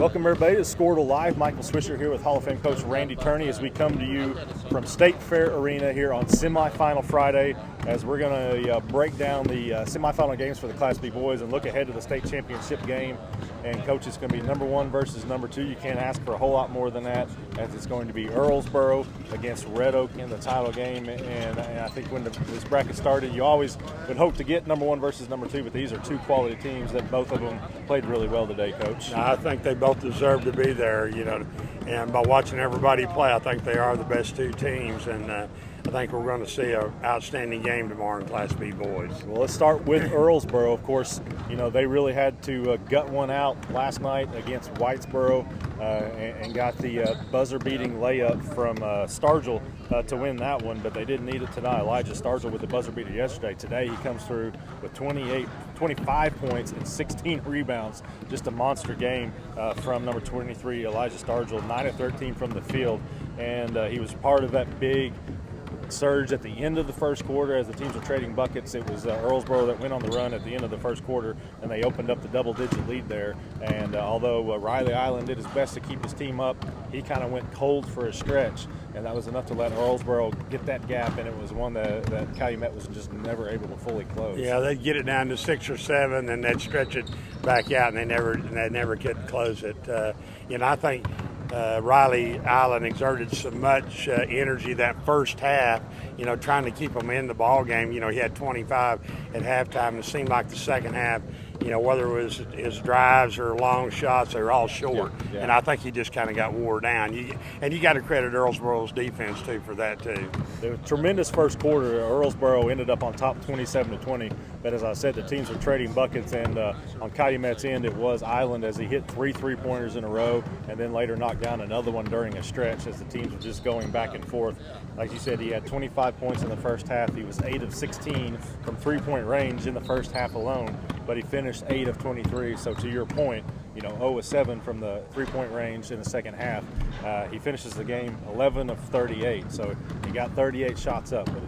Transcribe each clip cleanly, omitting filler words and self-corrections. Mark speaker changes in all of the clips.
Speaker 1: Welcome everybody to Squirtle Live. Michael Swisher here with Hall of Fame Coach Randy Turney as we come to you from State Fair Arena here on Semifinal Friday, as we're going to break down the semifinal games for the Class B boys and look ahead to the state championship game. And Coach, it's going to be number 1 versus number 2. You can't ask for a whole lot more than that, as it's going to be Earlsboro against Red Oak in the title game. And I think when this bracket started, you always would hope to get number 1 versus number 2, but these are two quality teams that both of them played really well today, Coach.
Speaker 2: I think they both deserve to be there, and by watching everybody play, I think they are the best two teams, and I think we're going to see an outstanding game tomorrow in Class B boys.
Speaker 1: Well, let's start with Earlsboro. Of course, they really had to gut one out last night against Whitesboro and got the buzzer-beating layup from Stargell to win that one, but they didn't need it tonight. Elijah Stargell with the buzzer beater yesterday. Today he comes through with 25 points and 16 rebounds. Just a monster game from number 23, Elijah Stargell, 9 of 13 from the field, and he was part of that big surge at the end of the first quarter as the teams were trading buckets. It was Earlsboro that went on the run at the end of the first quarter, and they opened up the double-digit lead there. And although Riley Island did his best to keep his team up, he kind of went cold for a stretch, and that was enough to let Earlsboro get that gap, and it was one that Calumet was just never able to fully close.
Speaker 2: Yeah, they'd get it down to 6 or 7, and they'd stretch it back out, and they never could close it. I think Riley Island exerted so much energy that first half, trying to keep them in the ball game. He had 25 at halftime. It seemed like the second half, whether it was his drives or long shots, they were all short. Yeah. And I think he just kind of got wore down. And you got to credit Earlsboro's defense, too, for that, too.
Speaker 1: It was a tremendous first quarter. Earlsboro ended up on top 27-20. But as I said, the teams were trading buckets, and on Calumet's end, it was Island as he hit 3 3-pointers in a row and then later knocked down another one during a stretch as the teams were just going back and forth. Like you said, he had 25 points in the first half. He was 8 of 16 from three-point range in the first half alone, but he finished 8 of 23. So to your point, 0 of 7 from the three-point range in the second half. He finishes the game 11 of 38. So he got 38 shots up, but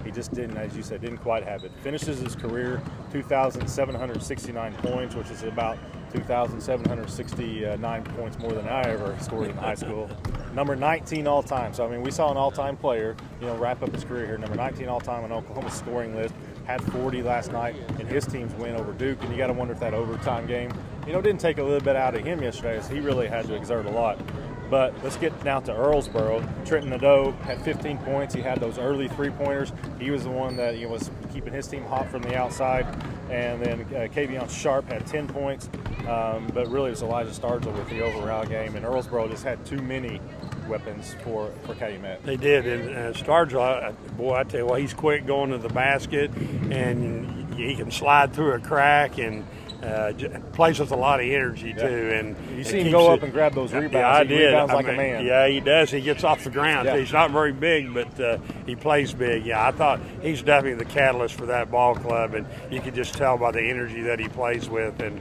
Speaker 1: he just didn't, as you said, didn't quite have it. Finishes his career 2,769 points, which is about 2,769 points more than I ever scored in high school. Number 19 all-time. So, we saw an all-time player, wrap up his career here. Number 19 all-time on Oklahoma's scoring list. Had 40 last night in his team's win over Duke. And you got to wonder if that overtime game, didn't take a little bit out of him yesterday, as he really had to exert a lot. But let's get down to Earlsboro. Trenton Nadeau had 15 points. He had those early three-pointers. He was the one that was keeping his team hot from the outside. And then Kavion Sharp had 10 points. But really it was Elijah Stargell with the overall game. And Earlsboro just had too many weapons for Calumet.
Speaker 2: They did. And Stargell, I tell you what, he's quick going to the basket. And he can slide through a crack and plays with a lot of energy, too. And
Speaker 1: you see him go up and grab those rebounds.
Speaker 2: Yeah, I did.
Speaker 1: Rebounds like a man.
Speaker 2: Yeah, he does. He gets off the ground.
Speaker 1: Yeah.
Speaker 2: He's not very big, but he plays big. Yeah, I thought he's definitely the catalyst for that ball club, and you could just tell by the energy that he plays with, and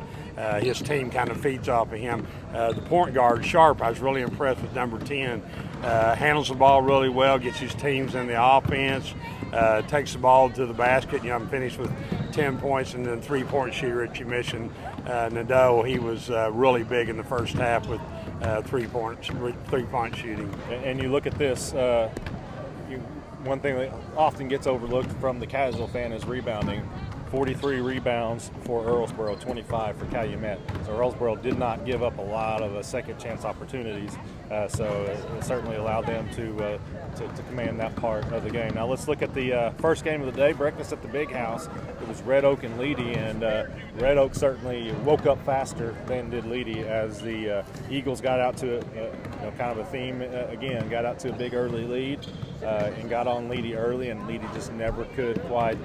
Speaker 2: his team kind of feeds off of him. The point guard, Sharp, I was really impressed with number 10. Handles the ball really well, gets his teams in the offense, takes the ball to the basket. I'm finished with 10 points, and then three-point shooter that you mentioned, Nadeau. He was really big in the first half with three-point shooting.
Speaker 1: And you look at this, one thing that often gets overlooked from the casual fan is rebounding. 43 rebounds for Earlsboro, 25 for Calumet. So Earlsboro did not give up a lot of second chance opportunities. So it certainly allowed them to command that part of the game. Now let's look at the first game of the day, breakfast at the Big House. It was Red Oak and Leedy, and Red Oak certainly woke up faster than did Leedy as the Eagles got out to kind of a theme again, got out to a big early lead and got on Leedy early, and Leedy just never could quite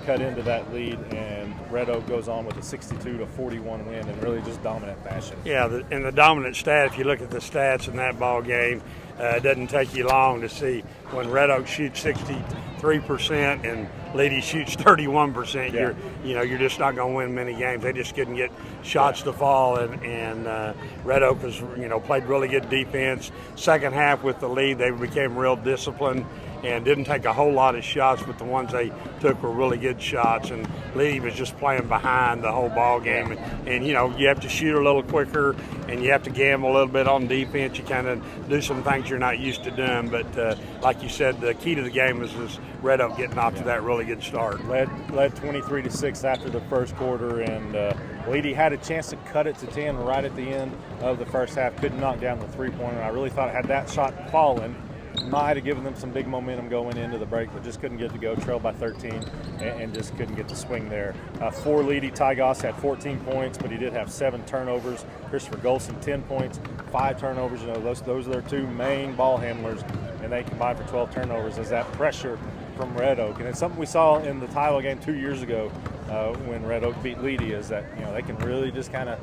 Speaker 1: cut into that lead, and Red Oak goes on with a 62-41 win in really just dominant fashion.
Speaker 2: Yeah, and the dominant stat, if you look at the stats in that ball game, it doesn't take you long to see when Red Oak shoots 63% and Leedy shoots 31%.
Speaker 1: Yeah.
Speaker 2: You're just not going to win many games. They just couldn't get shots to fall, and Red Oak was played really good defense. Second half with the lead, they became real disciplined, and didn't take a whole lot of shots, but the ones they took were really good shots. And Lee was just playing behind the whole ball game. And you know, you have to shoot a little quicker, and you have to gamble a little bit on defense. You kind of do some things you're not used to doing. But like you said, the key to the game is Red Oak getting off to that really good start.
Speaker 1: Led 23-6 after the first quarter, and Leedy had a chance to cut it to 10 right at the end of the first half. Couldn't knock down the three-pointer. I really thought had that shot fallen, might have given them some big momentum going into the break, but just couldn't get it to go. Trailed by 13 and just couldn't get the swing there. For Leedy, Ty Goss had 14 points, but he did have 7 turnovers. Christopher Golson, 10 points, 5 turnovers. You know, those are their 2 main ball handlers, and they combined for 12 turnovers as that pressure from Red Oak. And it's something we saw in the title game 2 years ago when Red Oak beat Leedy, is that, you know, they can really just kind of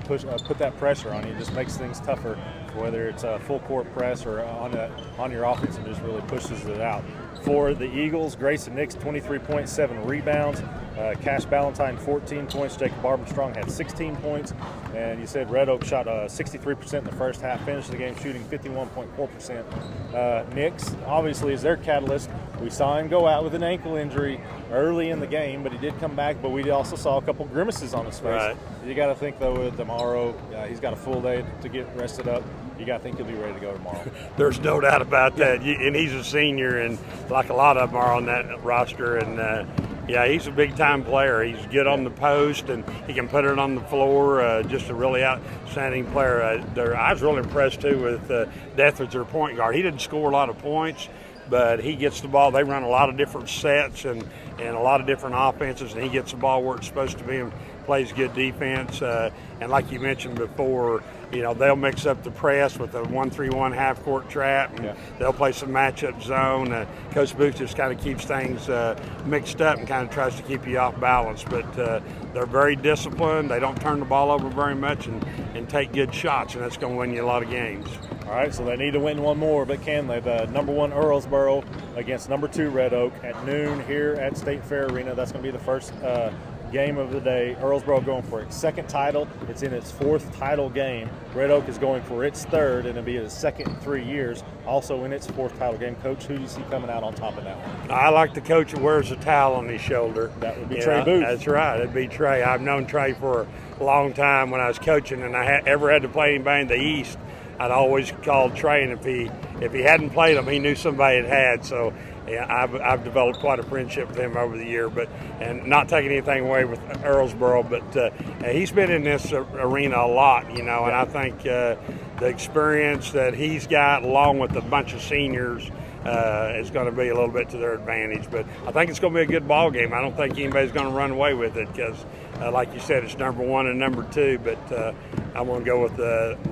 Speaker 1: put that pressure on you. It just makes things tougher, whether it's a full court press or on your offense, and just really pushes it out. For the Eagles, Grayson Nix, 23 points, 7 rebounds. Cash Ballantyne, 14 points. Jacob Armstrong had 16 points. And you said Red Oak shot 63% in the first half, finished the game shooting 51.4%. Nix, obviously, is their catalyst. We saw him go out with an ankle injury early in the game, but he did come back. But we also saw a couple grimaces on his face.
Speaker 2: Right.
Speaker 1: You got to think, though, with tomorrow, he's got a full day to get rested up. You got to think he'll be ready to go tomorrow.
Speaker 2: There's no doubt about that. And he's a senior, and like a lot of them are on that roster. And yeah, he's a big-time player. He's good on the post, and he can put it on the floor. Just a really outstanding player. I was really impressed, too, with Dethridge, their point guard. He didn't score a lot of points, but he gets the ball. They run a lot of different sets and a lot of different offenses, and he gets the ball where it's supposed to be and plays good defense. And like you mentioned before, you know, they'll mix up the press with a 1-3-1 half-court trap, and they'll play some matchup zone. Coach Booth just kind of keeps things mixed up and kind of tries to keep you off balance. But they're very disciplined. They don't turn the ball over very much and take good shots, and that's going to win you a lot of games.
Speaker 1: All right, so they need to win one more, but can they? The number 1 Earlsboro against number 2 Red Oak at noon here at State Fair Arena. That's going to be the first game of the day. Earlsboro going for its 2nd title. It's in its 4th title game. Red Oak is going for its 3rd, and it'll be its 2nd in 3 years, also in its 4th title game. Coach, who do you see coming out on top of that one?
Speaker 2: I like the coach that wears a towel on his shoulder.
Speaker 1: That would be Trey Booth.
Speaker 2: That's right. It'd be Trey. I've known Trey for a long time when I was coaching, and I ever had to play anybody in the East, I'd always called Trey, and if he hadn't played him, he knew somebody had. So yeah, I've developed quite a friendship with him over the year, and not taking anything away with Earlsboro, but he's been in this arena a lot, you know, and I think the experience that he's got, along with a bunch of seniors, is going to be a little bit to their advantage. But I think it's going to be a good ball game. I don't think anybody's going to run away with it because, like you said, it's number 1 and number 2, but I'm going to go with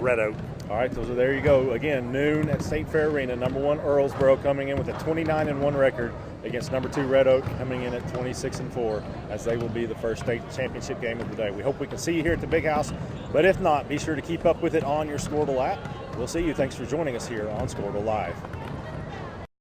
Speaker 2: Red Oak.
Speaker 1: All right, so there you go. Again, noon at State Fair Arena. Number 1 Earlsboro coming in with a 29-1 record against number 2 Red Oak coming in at 26-4, as they will be the first state championship game of the day. We hope we can see you here at the Big House, but if not, be sure to keep up with it on your Scorable app. We'll see you. Thanks for joining us here on Scorable Live.